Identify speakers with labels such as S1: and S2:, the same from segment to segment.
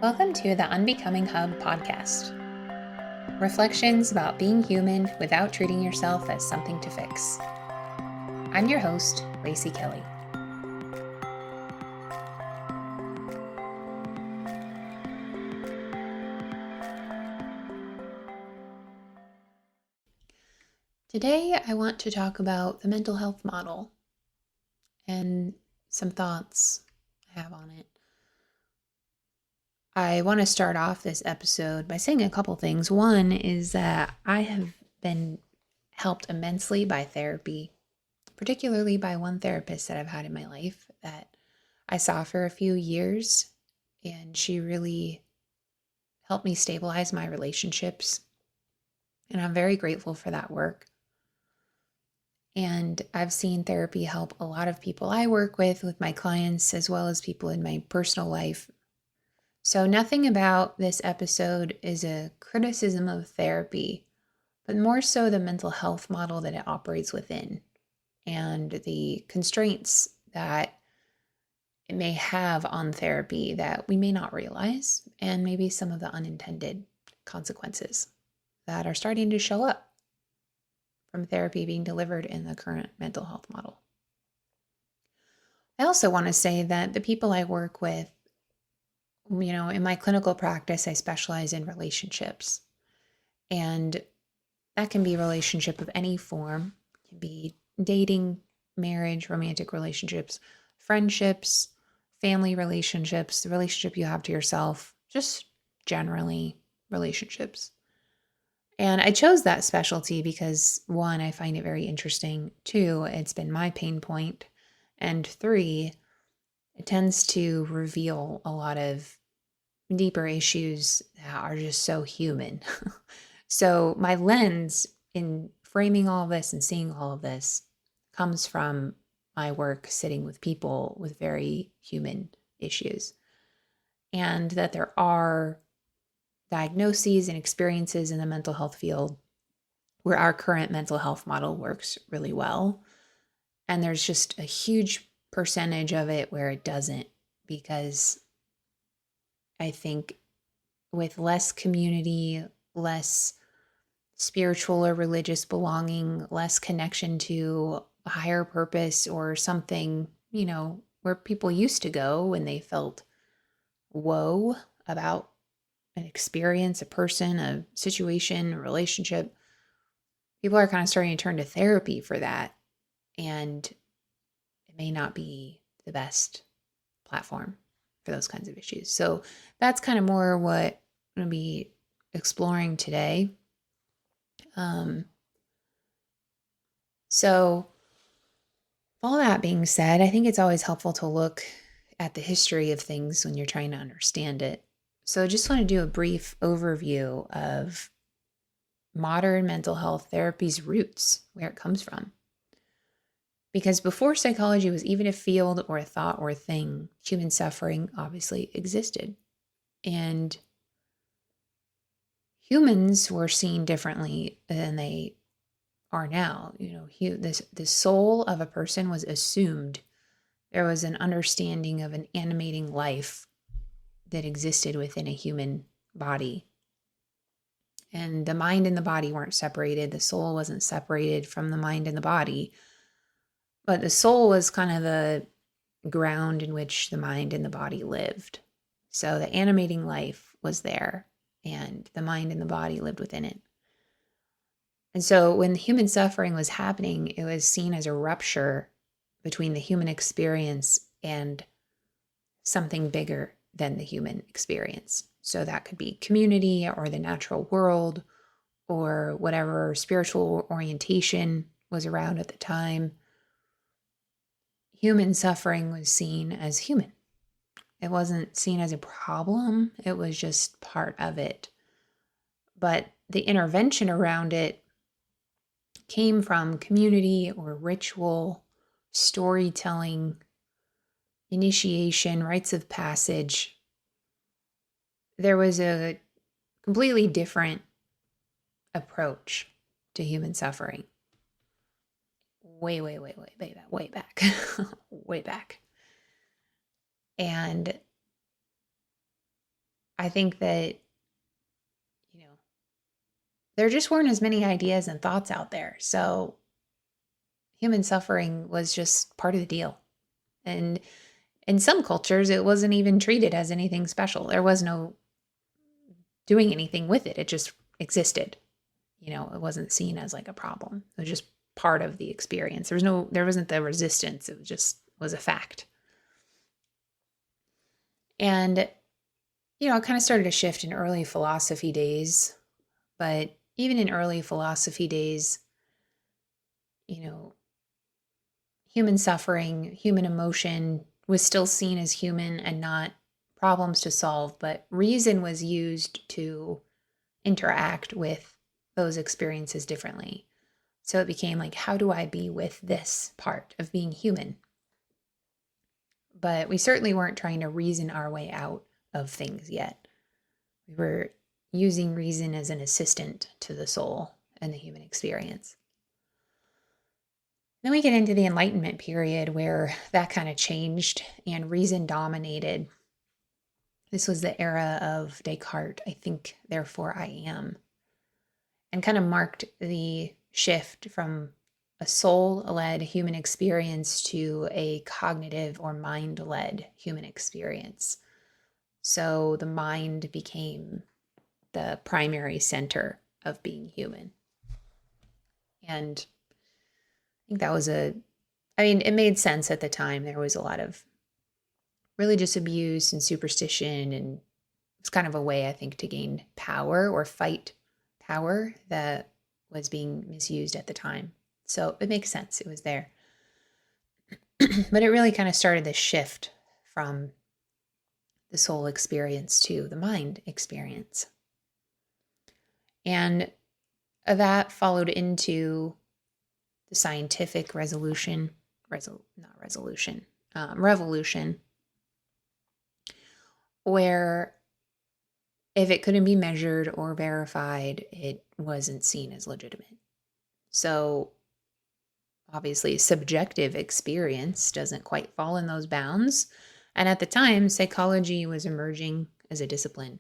S1: Welcome to the Unbecoming Hub podcast. Reflections about being human without treating yourself as something to fix. I'm your host, Lacey Kelly. Today, I want to talk about the mental health model and some thoughts I have on it. I want to start off this episode by saying a couple things. One is that I have been helped immensely by therapy, particularly by one therapist that I've had in my life that I saw for a few years, and she really helped me stabilize my relationships. And I'm very grateful for that work. And I've seen therapy help a lot of people I work with my clients, as well as people in my personal life. So nothing about this episode is a criticism of therapy, but more so the mental health model that it operates within and the constraints that it may have on therapy that we may not realize, and maybe some of the unintended consequences that are starting to show up from therapy being delivered in the current mental health model. I also want to say that the people I work with, in my clinical practice, I specialize in relationships. And that can be a relationship of any form. It can be dating, marriage, romantic relationships, friendships, family relationships, the relationship you have to yourself, just generally relationships. And I chose that specialty because, one, I find it very interesting. Two, it's been my pain point. And three, it tends to reveal a lot of deeper issues that are just so human. So my lens in framing all of this and seeing all of this comes from my work sitting with people with very human issues. And that there are diagnoses and experiences in the mental health field where our current mental health model works really well. And there's just a huge percentage of it where it doesn't, because I think with less community, less spiritual or religious belonging, less connection to a higher purpose or something, where people used to go when they felt woe about an experience, a person, a situation, a relationship. People are kind of starting to turn to therapy for that. And it may not be the best platform for those kinds of issues. So that's kind of more what I'm going to be exploring today. So all that being said, I think it's always helpful to look at the history of things when you're trying to understand it. So I just want to do a brief overview of modern mental health therapy's roots, where it comes from. Because before psychology was even a field or a thought or a thing, human suffering obviously existed. And humans were seen differently than they are now. The soul of a person was assumed. There was an understanding of an animating life that existed within a human body. And the mind and the body weren't separated. The soul wasn't separated from the mind and the body. But the soul was kind of the ground in which the mind and the body lived. So the animating life was there, and the mind and the body lived within it. And so when human suffering was happening, it was seen as a rupture between the human experience and something bigger than the human experience. So that could be community or the natural world or whatever spiritual orientation was around at the time. Human suffering was seen as human. It wasn't seen as a problem. It was just part of it. But the intervention around it came from community or ritual, storytelling, initiation, rites of passage. There was a completely different approach to human suffering. Way back. Way back. And I think that, you know, there just weren't as many ideas and thoughts out there. So human suffering was just part of the deal. And in some cultures, it wasn't even treated as anything special. There was no doing anything with it. It just existed. It wasn't seen as like a problem. It was just part of the experience. There wasn't the resistance. It was a fact. And, it kind of started to shift in early philosophy days. But even in early philosophy days, human suffering, human emotion was still seen as human and not problems to solve, but reason was used to interact with those experiences differently. So it became like, how do I be with this part of being human? But we certainly weren't trying to reason our way out of things yet. We were using reason as an assistant to the soul and the human experience. Then we get into the Enlightenment period where that kind of changed and reason dominated. This was the era of Descartes, I think, therefore I am, and kind of marked the shift from a soul-led human experience to a cognitive or mind-led human experience. So the mind became the primary center of being human. And I think that was it made sense at the time. There was a lot of religious abuse and superstition, and it's kind of a way, I think, to gain power or fight power that was being misused at the time. So it makes sense. It was there. But it really kind of started this shift from the soul experience to the mind experience. And that followed into the scientific revolution, where if it couldn't be measured or verified, it wasn't seen as legitimate. So obviously, subjective experience doesn't quite fall in those bounds. And at the time, psychology was emerging as a discipline.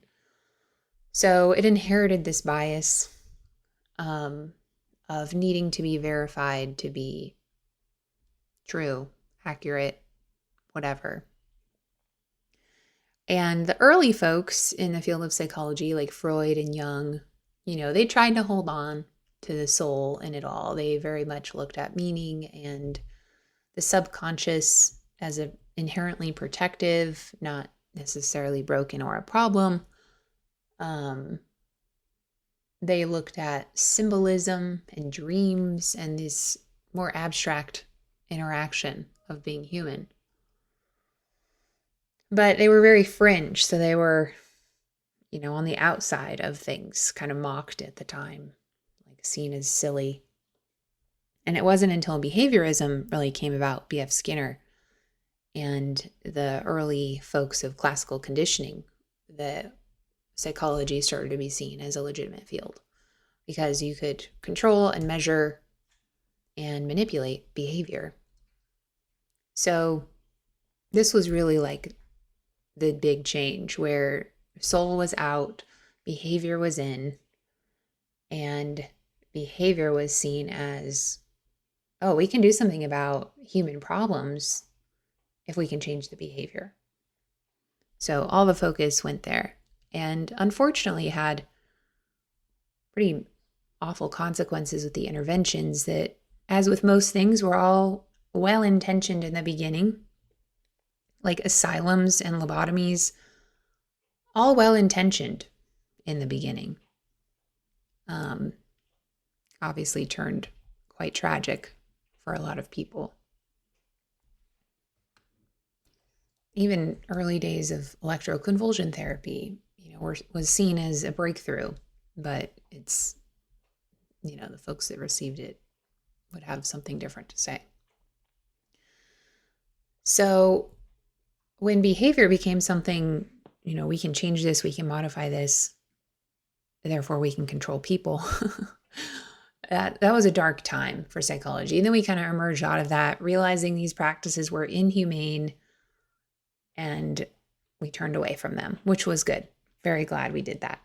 S1: So it inherited this bias of needing to be verified to be true, accurate, whatever. And the early folks in the field of psychology, like Freud and Jung, they tried to hold on to the soul in it all. They very much looked at meaning and the subconscious as an inherently protective, not necessarily broken or a problem. They looked at symbolism and dreams and this more abstract interaction of being human. But they were very fringe, so they were, on the outside of things, kind of mocked at the time, like seen as silly. And it wasn't until behaviorism really came about, B.F. Skinner, and the early folks of classical conditioning, that psychology started to be seen as a legitimate field because you could control and measure and manipulate behavior. So this was really like the big change where soul was out, behavior was in, and behavior was seen as, oh, we can do something about human problems if we can change the behavior. So all the focus went there, and unfortunately had pretty awful consequences with the interventions that, as with most things, were all well-intentioned in the beginning, like asylums and lobotomies, all well-intentioned in the beginning. Obviously turned quite tragic for a lot of people. Even early days of electroconvulsion therapy, was seen as a breakthrough, but it's, the folks that received it would have something different to say. So when behavior became something, we can change this, we can modify this, therefore we can control people, that was a dark time for psychology. And then we kind of emerged out of that, realizing these practices were inhumane, and we turned away from them, which was good. very glad we did that.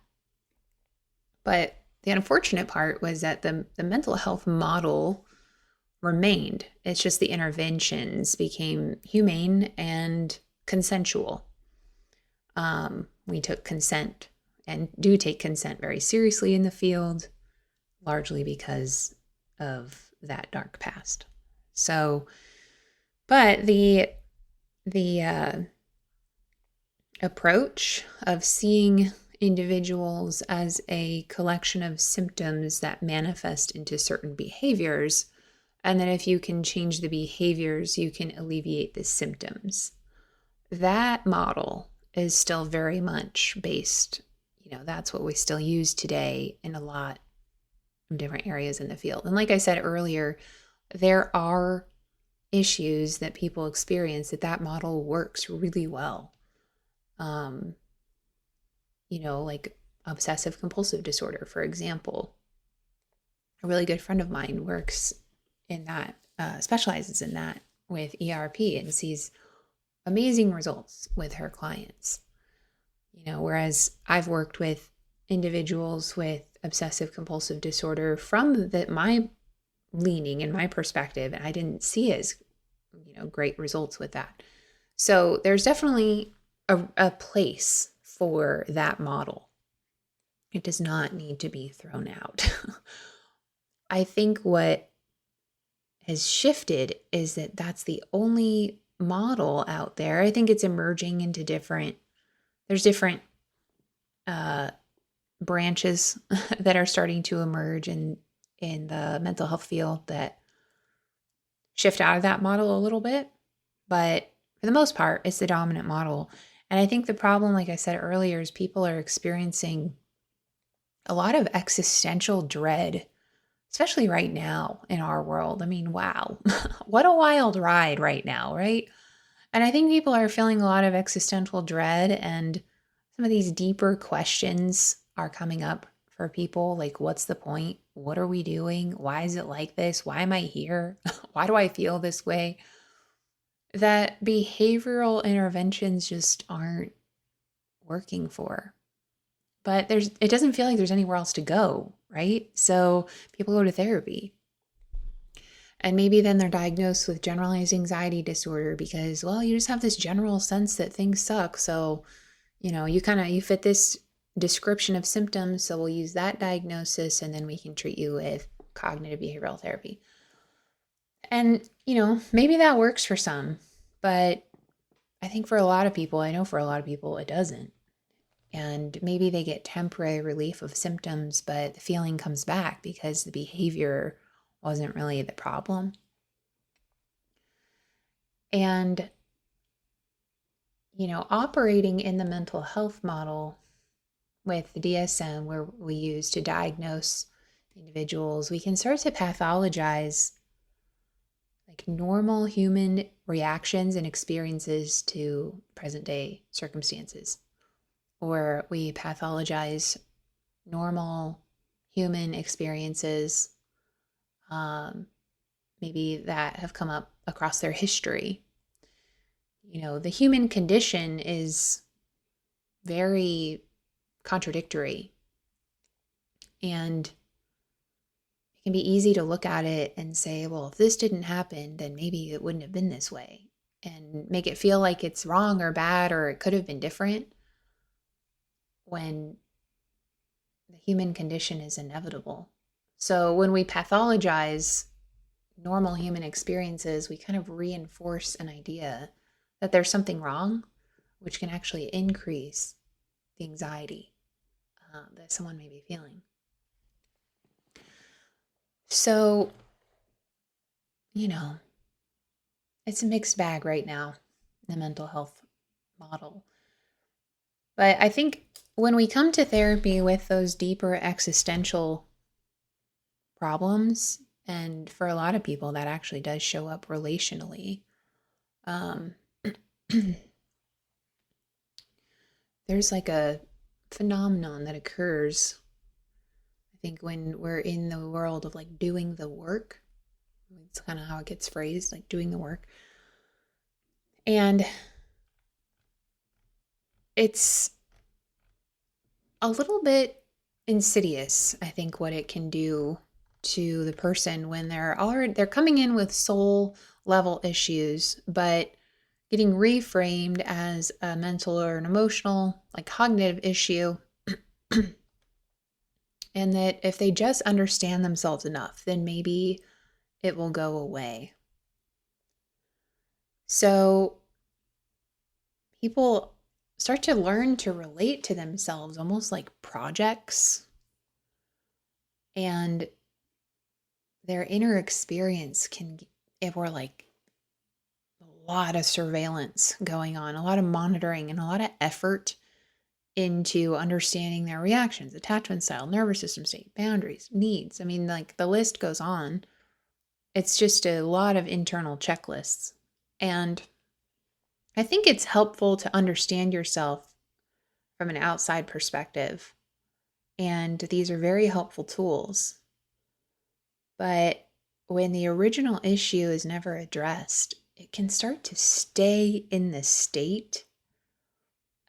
S1: But the unfortunate part was that the mental health model remained. It's just the interventions became humane and consensual. We took consent and do take consent very seriously in the field, largely because of that dark past. So, but the approach of seeing individuals as a collection of symptoms that manifest into certain behaviors, and then if you can change the behaviors, you can alleviate the symptoms. That model is still very much based, that's what we still use today in a lot of different areas in the field. And like I said earlier, there are issues that people experience that model works really well. Like obsessive compulsive disorder, for example. A really good friend of mine works in that, specializes in that with ERP and sees amazing results with her clients. Whereas I've worked with individuals with obsessive compulsive disorder from my leaning and my perspective, and I didn't see as, great results with that. So there's definitely a place for that model. It does not need to be thrown out. I think what has shifted is that that's the only model out there. I think it's emerging into there's different branches that are starting to emerge in the mental health field that shift out of that model a little bit. But for the most part, it's the dominant model. And I think the problem, like I said earlier, is people are experiencing a lot of existential dread, especially right now in our world. I mean, wow, what a wild ride right now, right? And I think people are feeling a lot of existential dread, and some of these deeper questions are coming up for people. Like, what's the point? What are we doing? Why is it like this? Why am I here? Why do I feel this way? That behavioral interventions just aren't working for. But it doesn't feel like there's anywhere else to go, right? So people go to therapy. And maybe then they're diagnosed with generalized anxiety disorder because, well, you just have this general sense that things suck. So, you fit this description of symptoms. So we'll use that diagnosis and then we can treat you with cognitive behavioral therapy. And, maybe that works for some, but I think for a lot of people, I know for a lot of people, it doesn't. And maybe they get temporary relief of symptoms, but the feeling comes back because the behavior wasn't really the problem. And, operating in the mental health model with the DSM, where we use to diagnose individuals, we can start to pathologize like normal human reactions and experiences to present day circumstances. Or we pathologize normal human experiences, maybe that have come up across their history. The human condition is very contradictory, and it can be easy to look at it and say, well, if this didn't happen, then maybe it wouldn't have been this way, and make it feel like it's wrong or bad or it could have been different, when the human condition is inevitable. So when we pathologize normal human experiences, we kind of reinforce an idea that there's something wrong, which can actually increase the anxiety that someone may be feeling. So, it's a mixed bag right now, the mental health model. But I think when we come to therapy with those deeper existential problems, and for a lot of people, that actually does show up relationally. There's like a phenomenon that occurs, I think, when we're in the world of like doing the work. It's kind of how it gets phrased, like doing the work. And it's a little bit insidious, I think, what it can do to the person when they're coming in with soul level issues, but getting reframed as a mental or an emotional, like cognitive issue. And that if they just understand themselves enough, then maybe it will go away. So people start to learn to relate to themselves almost like projects, and their inner experience can, if we're like a lot of surveillance going on, a lot of monitoring, and a lot of effort into understanding their reactions, attachment style, nervous system state, boundaries, needs. I mean, like the list goes on. It's just a lot of internal checklists. And I think it's helpful to understand yourself from an outside perspective. And these are very helpful tools. But when the original issue is never addressed, it can start to stay in the state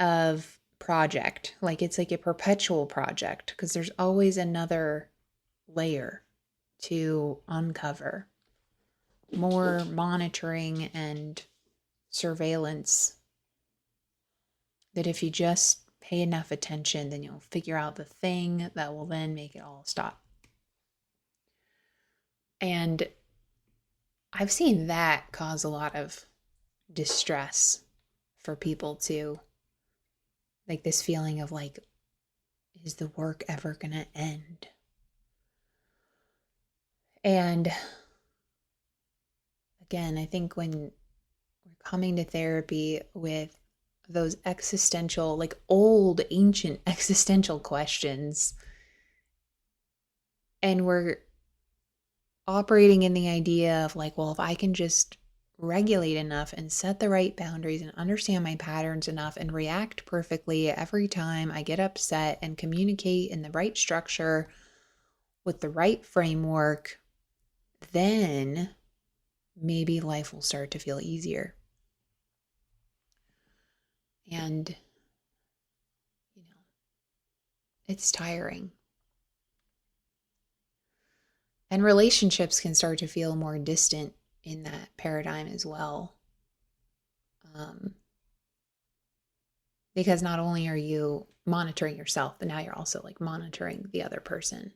S1: of project. Like it's like a perpetual project because there's always another layer to uncover, more monitoring and surveillance, that if you just pay enough attention, then you'll figure out the thing that will then make it all stop. And I've seen that cause a lot of distress for people too. Like this feeling of like, is the work ever going to end? And again, I think when we're coming to therapy with those existential, like old, ancient existential questions, and we're operating in the idea of like, well, if I can just regulate enough and set the right boundaries and understand my patterns enough and react perfectly every time I get upset and communicate in the right structure with the right framework, then maybe life will start to feel easier. And, you know, it's tiring. And relationships can start to feel more distant in that paradigm as well. Because not only are you monitoring yourself, but now you're also like monitoring the other person.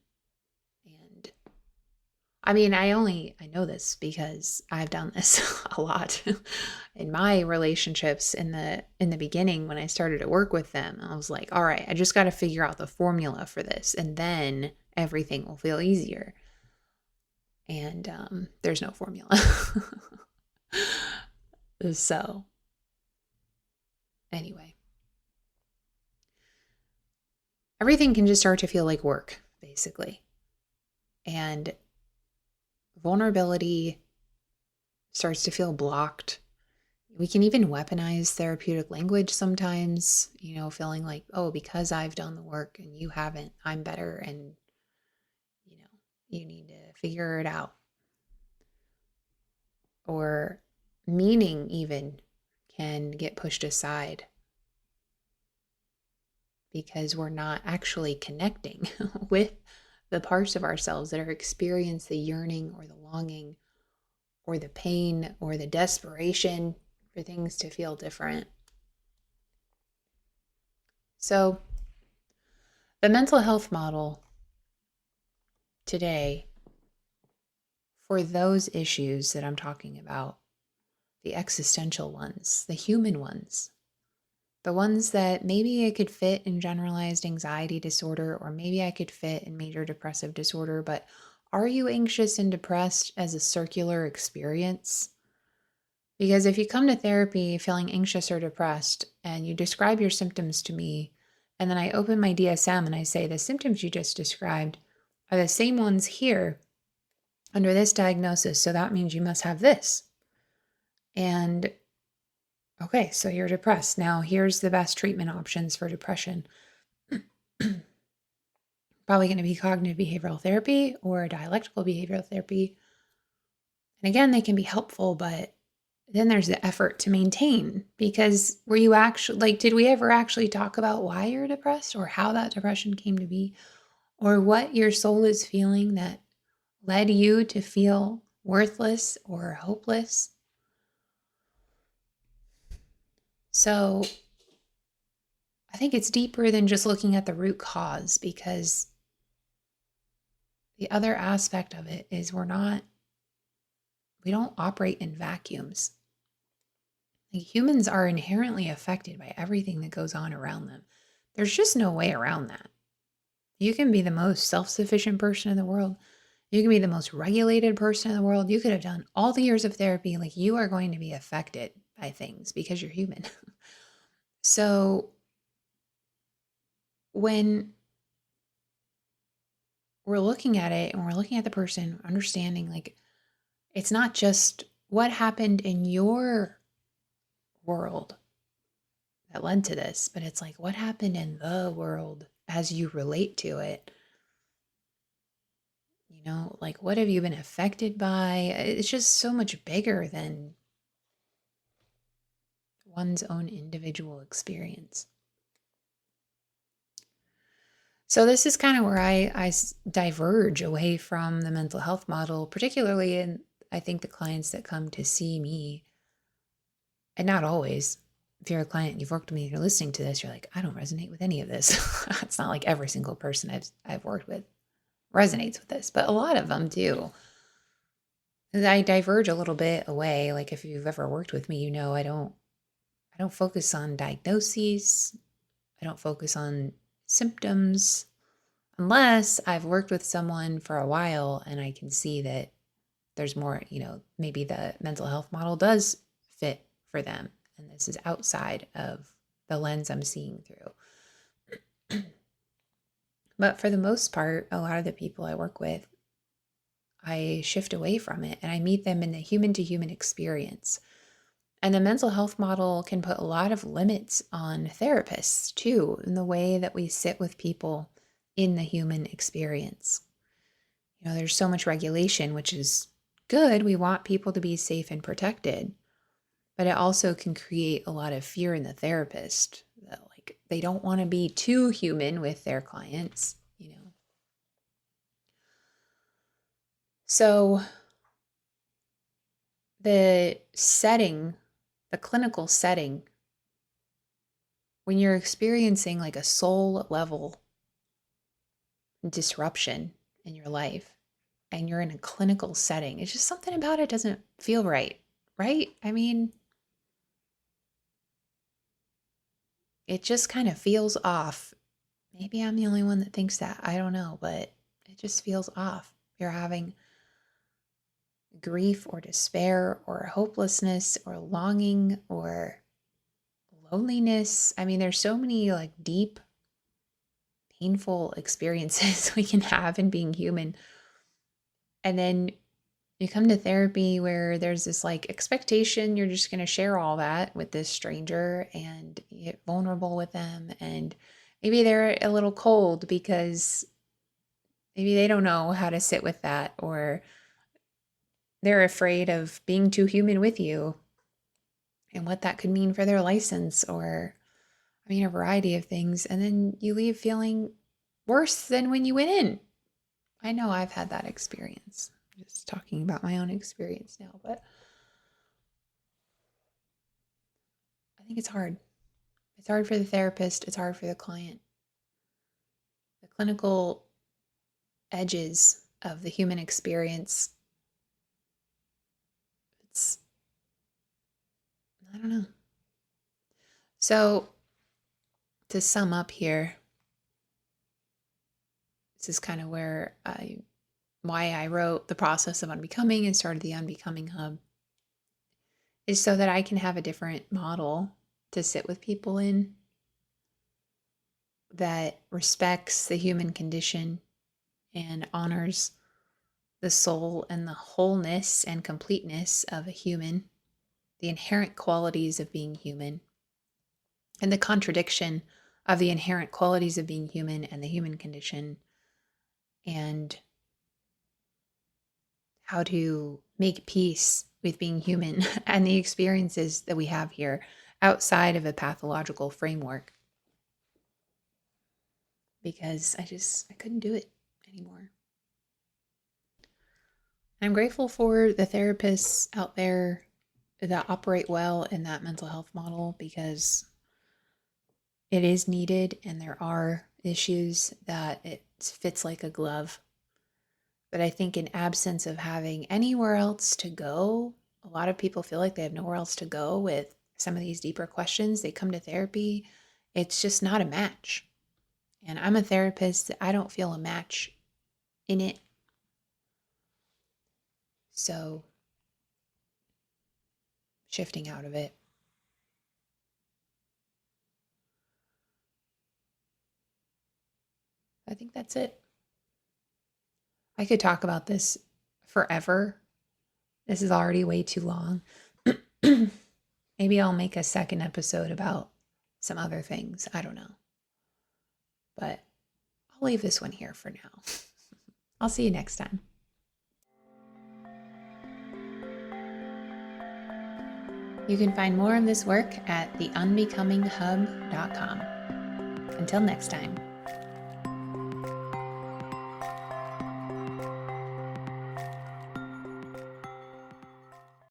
S1: And I mean, I know this because I've done this a lot in my relationships in the beginning when I started to work with them. I was like, all right, I just got to figure out the formula for this, and then everything will feel easier. And there's no formula. So, anyway, everything can just start to feel like work, basically. And vulnerability starts to feel blocked. We can even weaponize therapeutic language sometimes, feeling like, oh, because I've done the work and you haven't, I'm better, and, you need to figure it out. Or meaning even can get pushed aside because we're not actually connecting with the parts of ourselves that are experiencing the yearning or the longing or the pain or the desperation for things to feel different. So, the mental health model today for those issues that I'm talking about, the existential ones, the human ones, the ones that maybe I could fit in generalized anxiety disorder, or maybe I could fit in major depressive disorder, but are you anxious and depressed as a circular experience? Because if you come to therapy feeling anxious or depressed and you describe your symptoms to me, and then I open my DSM and I say the symptoms you just described are the same ones here under this diagnosis, so that means you must have this. And okay, so you're depressed. Now here's the best treatment options for depression. Probably going to be cognitive behavioral therapy or dialectical behavioral therapy. And again, they can be helpful, but Then there's the effort to maintain, because were you actually, like, did we ever actually talk about why you're depressed or how that depression came to be or what your soul is feeling that led you to feel worthless or hopeless? So I think it's deeper than just looking at the root cause, because the other aspect of it is we don't operate in vacuums. Like, humans are inherently affected by everything that goes on around them. There's just no way around that. You can be the most self-sufficient person in the world. You can be the most regulated person in the world. You could have done all the years of therapy. Like, you are going to be affected by things because you're human. So when we're looking at it and we're looking at the person, understanding, like, it's not just what happened in your world that led to this, but it's like what happened in the world as you relate to it. Like, what have you been affected by? It's just so much bigger than one's own individual experience. So this is kind of where I diverge away from the mental health model, particularly in, I think, the clients that come to see me. And not always. If you're a client and you've worked with me and you're listening to this, you're like, I don't resonate with any of this. It's not like every single person I've worked with resonates with this, but a lot of them do. I diverge a little bit away. Like, if you've ever worked with me, I don't focus on diagnoses. I don't focus on symptoms unless I've worked with someone for a while and I can see that there's more, maybe the mental health model does fit for them. And this is outside of the lens I'm seeing through. But for the most part, a lot of the people I work with, I shift away from it and I meet them in the human to human experience. And the mental health model can put a lot of limits on therapists too, in the way that we sit with people in the human experience. There's so much regulation, which is good. We want people to be safe and protected, but it also can create a lot of fear in the therapist that, like, they don't want to be too human with their clients. So the setting, the clinical setting, when you're experiencing like a soul level disruption in your life and you're in a clinical setting, it's just something about it doesn't feel right, right? I mean, it just kind of feels off. Maybe I'm the only one that thinks that. I don't know, but it just feels off. You're having grief or despair or hopelessness or longing or loneliness. I mean, there's so many like deep, painful experiences we can have in being human. And then you come to therapy where there's this like expectation you're just going to share all that with this stranger and get vulnerable with them. And maybe they're a little cold because maybe they don't know how to sit with that, or they're afraid of being too human with you and what that could mean for their license, or, I mean, a variety of things. And then you leave feeling worse than when you went in. I know I've had that experience. I'm just talking about my own experience now, but I think it's hard. It's hard for the therapist. It's hard for the client. The clinical edges of the human experience, it's, I don't know. So to sum up here, this is kind of why I wrote The Process of Unbecoming and started the Unbecoming Hub, is so that I can have a different model to sit with people in that respects the human condition and honors the soul and the wholeness and completeness of a human, the inherent qualities of being human, and the contradiction of the inherent qualities of being human and the human condition, and how to make peace with being human and the experiences that we have here outside of a pathological framework, because I couldn't do it anymore. I'm grateful for the therapists out there that operate well in that mental health model, because it is needed and there are issues that it fits like a glove. But I think in absence of having anywhere else to go, a lot of people feel like they have nowhere else to go with some of these deeper questions. They come to therapy, it's just not a match. And I'm a therapist, I don't feel a match in it. So shifting out of it. I think that's it. I could talk about this forever. This is already way too long. Maybe I'll make a second episode about some other things. I don't know. But I'll leave this one here for now. I'll see you next time. You can find more of this work at theunbecominghub.com. Until next time.